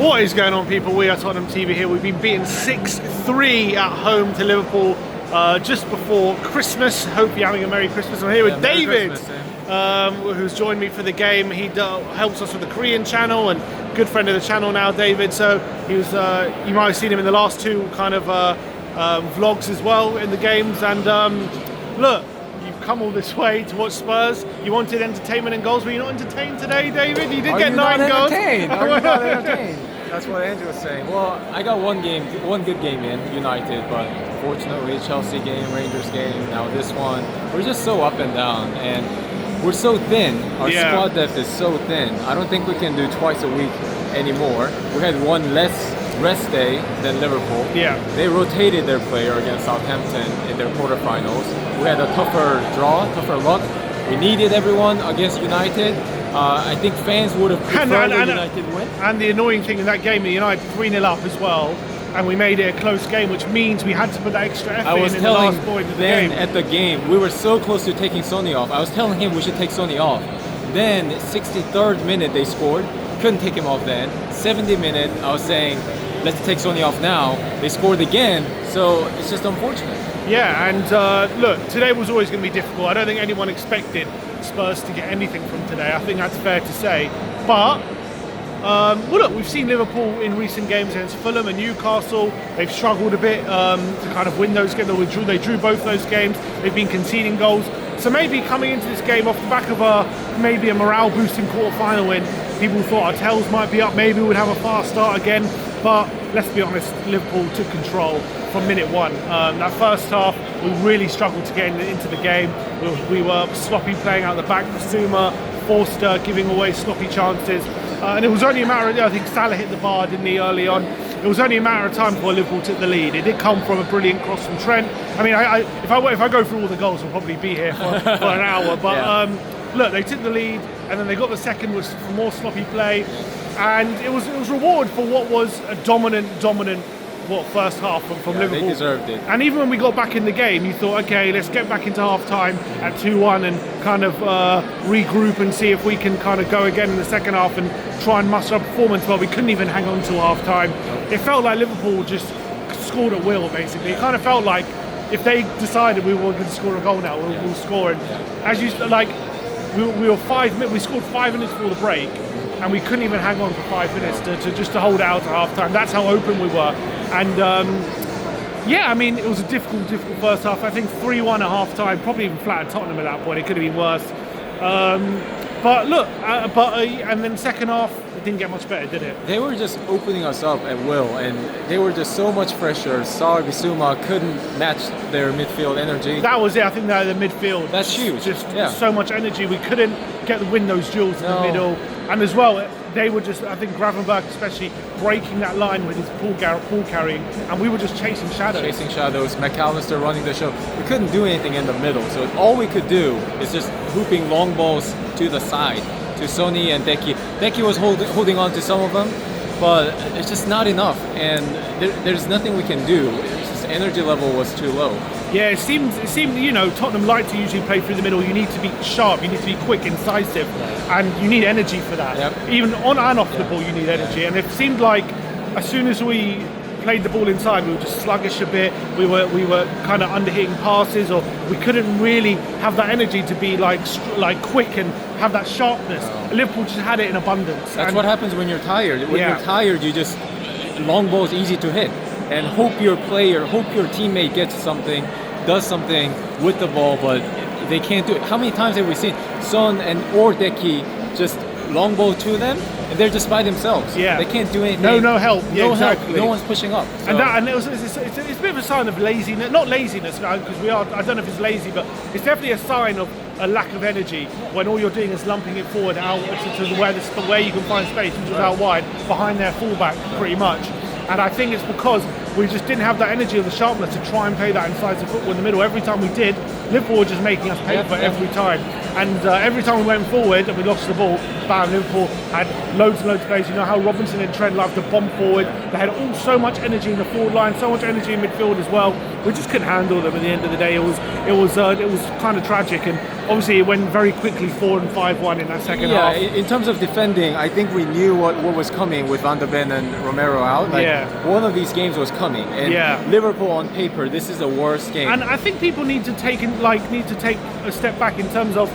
What is going on, people? We are Tottenham TV here. We've been beaten 6-3 at home to Liverpool just before Christmas. Hope you're having a Merry Christmas. I'm here with David, who's joined me for the game. He helps us with the Korean channel and good friend of the channel now, David. So he was, you might have seen him in the last two kind of vlogs as well in the games. And look, you've come all this way to watch Spurs. You wanted entertainment and goals. Were you not entertained today, David? You did get 9 goals. Are you not entertained? That's what Andrew was saying. Well, I got one good game in United, but unfortunately Chelsea game, Rangers game, now this one. We're just so up and down, and we're so thin. Our squad depth is so thin. I don't think we can do twice a week anymore. We had one less rest day than Liverpool. Yeah. They rotated their player against Southampton in their quarterfinals. We had a tougher draw, tougher luck. We needed everyone against United. I think fans would have preferred United win. And the annoying thing in that game, United 3-0 up as well, and we made it a close game, which means we had to put that extra effort in the last point of the game. At the game, we were so close to taking Sonny off. I was telling him we should take Sonny off. Then, 63rd minute they scored. Couldn't take him off then. 70th minute, I was saying, let's take Sonny off now. They scored again, so it's just unfortunate. Yeah, and look, today was always going to be difficult. I don't think anyone expected Spurs to get anything from today. I think that's fair to say. But, well, look, we've seen Liverpool in recent games against Fulham and Newcastle. They've struggled a bit to kind of win those games. They drew both those games. They've been conceding goals. So maybe coming into this game off the back of maybe a morale-boosting quarter-final win, people thought our tails might be up. Maybe we'd have a fast start again. But let's be honest, Liverpool took control from minute one. That first half, we really struggled to get into the game. We were sloppy playing out the back. Basuma, Forster giving away sloppy chances. And it was only a matter of, I think Salah hit the bar, didn't he, early on. It was only a matter of time before Liverpool took the lead. It did come from a brilliant cross from Trent. I mean, if I go through all the goals, we'll probably be here for an hour. But look, they took the lead, and then they got the second was for more sloppy play. And it was reward for what was a dominant first half from Liverpool. They deserved it. And even when we got back in the game, you thought, okay, let's get back into half time at 2-1 and kind of regroup and see if we can kind of go again in the second half and try and muster up performance. Well, we couldn't even hang on till half time. It felt like Liverpool just scored at will, basically. It kind of felt like if they decided we were going to score a goal now, we'll score. And as you like, we were 5 minutes. We scored 5 minutes before the break. And we couldn't even hang on for 5 minutes to hold out at half time. That's how open we were. And yeah, I mean, it was a difficult first half. I think 3-1 at half time, probably even flattered Tottenham at that point. It could have been worse. But look, and then second half, it didn't get much better, did it? They were just opening us up at will, and they were just so much pressure. Sarr, Basuma couldn't match their midfield energy. That was it. I think that the midfield. That's huge. Just so much energy. We couldn't win those duels in the middle. And as well, they were just, I think Gravenberch especially, breaking that line with his ball carrying, and we were just chasing shadows. McAllister running the show. We couldn't do anything in the middle, so all we could do is just hooping long balls to the side, to Sonny and Deki. Deki was holding on to some of them, but it's just not enough, and there's nothing we can do. It's just energy level was too low. Yeah, it seemed, you know, Tottenham like to usually play through the middle. You need to be sharp, you need to be quick, incisive, and you need energy for that. Yep. Even on and off the ball, you need energy. And it seemed like as soon as we played the ball inside, we were just sluggish a bit. We were kind of underhitting passes, or we couldn't really have that energy to be like quick and have that sharpness. Liverpool just had it in abundance. That's what happens when you're tired. When you're tired, you just long ball is easy to hit. And hope your teammate gets something, does something with the ball, but they can't do it. How many times have we seen Son or Deki just long ball to them, and they're just by themselves? Yeah, they can't do anything. No help. Yeah, no exactly. help. No one's pushing up. So. And it's a bit of a sign of laziness. Not laziness, because we are. I don't know if it's lazy, but it's definitely a sign of a lack of energy when all you're doing is lumping it forward out to where you can find space, which is out wide behind their fullback, pretty much. And I think it's because we just didn't have that energy or the sharpness to try and play that incisive football in the middle. Every time we did, Liverpool were just making us pay for it every time. And every time we went forward and we lost the ball, bam, Liverpool had loads and loads of players. You know how Robinson and Trent love to bomb forward. They had so much energy in the forward line, so much energy in midfield as well. We just couldn't handle them at the end of the day. It was kind of tragic, and obviously it went very quickly 4 and 5-1 in that second half. Yeah, in terms of defending, I think we knew what was coming with Van der Ven and Romero out. One of these games was coming, and Liverpool on paper, this is the worst game. And I think people need to take a step back in terms of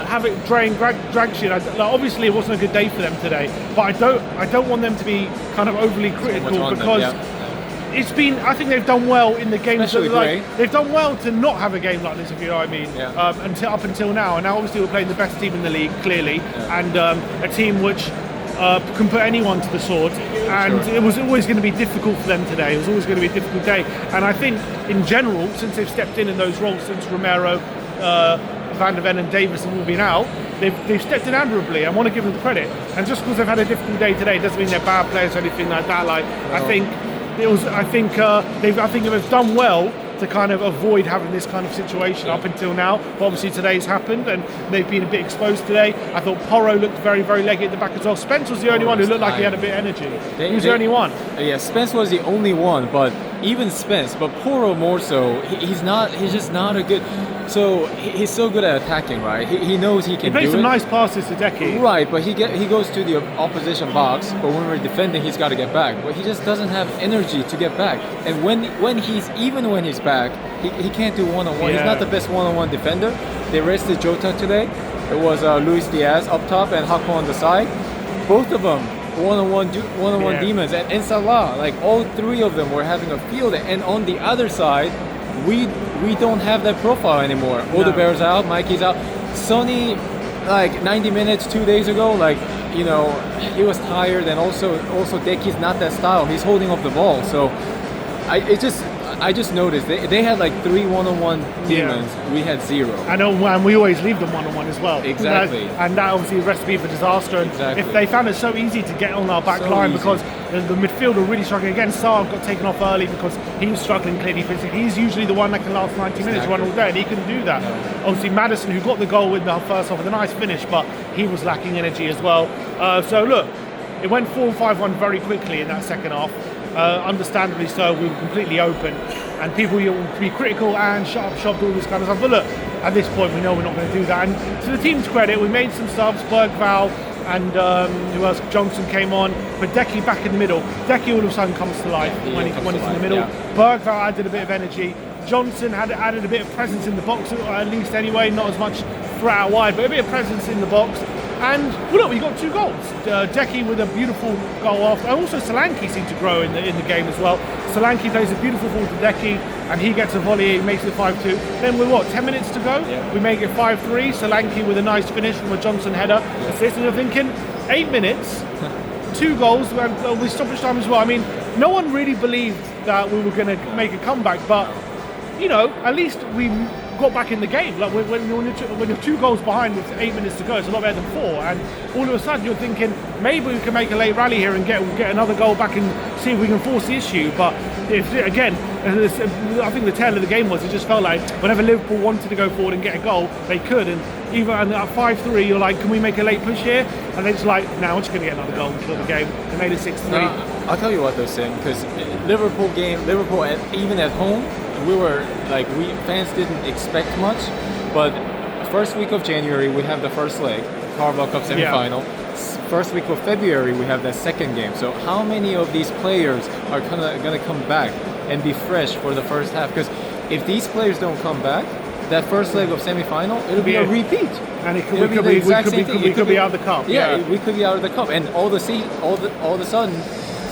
having Dragic. Obviously, it wasn't a good day for them today, but I don't want them to be kind of overly critical because it's been. I think they've done well in the games. They've done well to not have a game like this, if you know what I mean. Up until now, and now obviously we're playing the best team in the league, clearly, and a team which can put anyone to the sword. And it was always going to be difficult for them today. It was always going to be a difficult day. And I think, in general, since they've stepped in those roles, since Romero, Van der Ven and Davis have all been out, they've stepped in admirably. I want to give them credit. And just because they've had a difficult day today doesn't mean they're bad players or anything like that. I think they've done well to kind of avoid having this kind of situation up until now. But obviously today's happened and they've been a bit exposed today. I thought Porro looked very, very leggy at the back as well. Spence was the only one who looked like he had a bit of energy. He was the only one. Yeah, Spence was the only one, but even Spence, but Porro more so, he's just not a good... So he's so good at attacking, right? He knows he can do it. He plays some nice passes to Decky. Right, but he goes to the opposition box, but when we're defending, he's got to get back. But he just doesn't have energy to get back. And when he's back, he can't do one-on-one. He's not the best one-on-one defender. They rested Jota today. It was Luis Diaz up top and Hakpo on the side. Both of them one-on-one demons. And Salah, like all three of them were having a field. And on the other side, we don't have that profile anymore. Odegaard's out, Mikey's out. Sonny, like 90 minutes 2 days ago, he was tired, and also Decky's not that style. He's holding up the ball. So I just noticed they had like 3 one-on-one demons. We had 0. I know, and we always leave them one-on-one as well. Exactly. And that obviously a recipe for disaster. And if they found it so easy to get on our back line because the midfield were really struggling. Again, Saar got taken off early because he was struggling clearly physically. He's usually the one that can last 90 minutes, run all day, and he can do that. Obviously, Maddison, who got the goal in the first half with a nice finish, but he was lacking energy as well. So look, it went 4-5-1 very quickly in that second half. Understandably so, we were completely open, and people will be critical and shut up, all this kind of stuff. But look, at this point, we know we're not going to do that. And to the team's credit, we made some subs. Bergvall and who else? Johnson came on, but Decky back in the middle. Decky all of a sudden comes to life when he's in the middle. Yeah. Bergvall added a bit of energy. Johnson had added a bit of presence in the box, at least anyway, not as much threat out wide, but a bit of presence in the box. And well, look, we got 2 goals. Decky with a beautiful goal after, and also Solanke seemed to grow in the game as well. Solanke plays a beautiful ball to Decky, and he gets a volley, he makes it 5-2. Then with 10 minutes to go, we make it 5-3. Solanke with a nice finish from a Johnson header. Assist, and you're thinking, 8 minutes, 2 goals, with stoppage time as well. I mean, no one really believed that we were going to make a comeback, but at least we got back in the game. Like when you're 2 goals behind with 8 minutes to go, it's a lot better than 4. And all of a sudden you're thinking maybe we can make a late rally here and get another goal back and see if we can force the issue. But I think the tail of the game was, it just felt like whenever Liverpool wanted to go forward and get a goal, they could. And even at 5-3, you're like, can we make a late push here? And they're just like, no, we're just going to get another goal and kill the game. They made it 6-3. I'll tell you what though, Sim, because Liverpool, even at home, we fans didn't expect much, but first week of January we have the first leg, Carabao Cup semi-final. First week of February we have the second game. So how many of these players are gonna come back and be fresh for the first half? Because if these players don't come back, that first leg of semi-final, it'll be a repeat. And we could be out of the cup. Yeah, we could be out of the cup, and all of a sudden,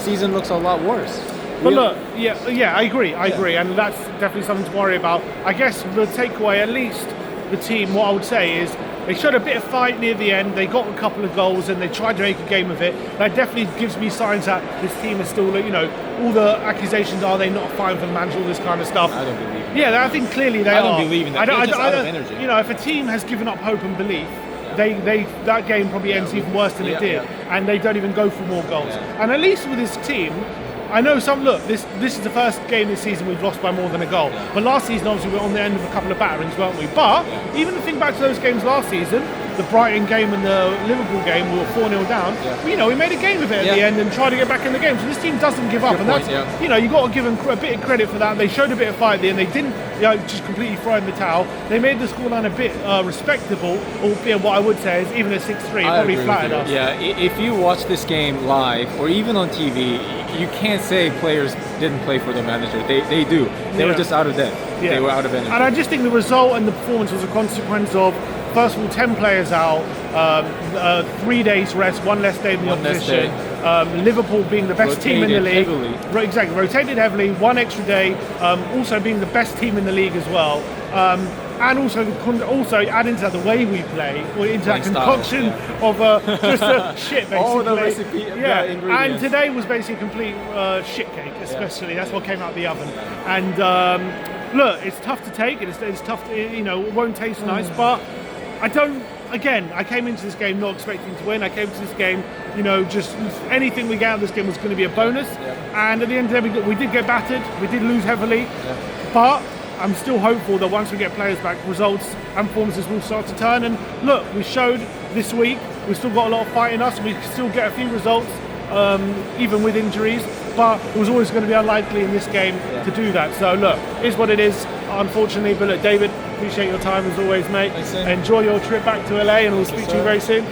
season looks a lot worse. But look, I agree, and that's definitely something to worry about. I guess the takeaway, at least the team, what I would say is they showed a bit of fight near the end. They got a couple of goals and they tried to make a game of it. That definitely gives me signs that this team is still, all the accusations are they not fine for the manager, all this kind of stuff. I don't believe in that. Yeah, I think clearly they are. I don't believe in that. They're just out of energy. If a team has given up hope and belief, that game probably ends even worse than it did, and they don't even go for more goals. And at least with this team, I know some. Look, this is the first game this season we've lost by more than a goal. But last season, obviously, we were on the end of a couple of batterings, weren't we? But even to think back to those games last season, the Brighton game and the Liverpool game, we were 4-0 down. You know, we made a game of it at the end and tried to get back in the game. So this team doesn't give up, Good and point, that's you know, you got to give them a bit of credit for that. They showed a bit of fight there, and they didn't just completely throw in the towel. They made the scoreline a bit respectable, albeit what I would say is even at 6-3, probably flattered us. Yeah, if you watch this game live or even on TV, you can't say players didn't play for their manager. They do. They were just out of depth. They were out of energy. And I just think the result and the performance was a consequence of, first of all, 10 players out, 3 days rest, one less day than the opposition. Liverpool being the best team in the league. Exactly, rotated heavily, one extra day, also being the best team in the league as well. And also adding to that the way we play, or into that concoction of just a shit, basically. All the recipe, ingredients. And today was basically a complete shit cake, especially. That's what came out of the oven. And look, it's tough to take, and it's tough to, you know, it won't taste nice, but I came into this game not expecting to win. I came to this game, you know, just anything we get out of this game was going to be a bonus. And at the end of the day, we did get battered. We did lose heavily. But I'm still hopeful that once we get players back, results and performances will start to turn. And look, we showed this week we've still got a lot of fight in us, and we can still get a few results, even with injuries. But it was always going to be unlikely in this game to do that. So look, it's what it is, unfortunately. But look, David, appreciate your time as always, mate. Enjoy your trip back to LA, and we'll speak to you very soon.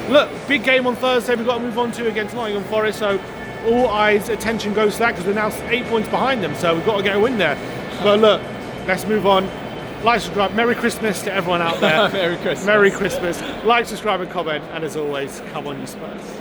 Look, big game on Thursday we've got to move on to against Nottingham Forest. So all eyes, attention goes to that, because we're now 8 points behind them. So we've got to get a win there. But look, let's move on. Like, subscribe. Merry Christmas to everyone out there. Merry Christmas. Merry Christmas. Like, subscribe, and comment. And as always, come on, you Spurs.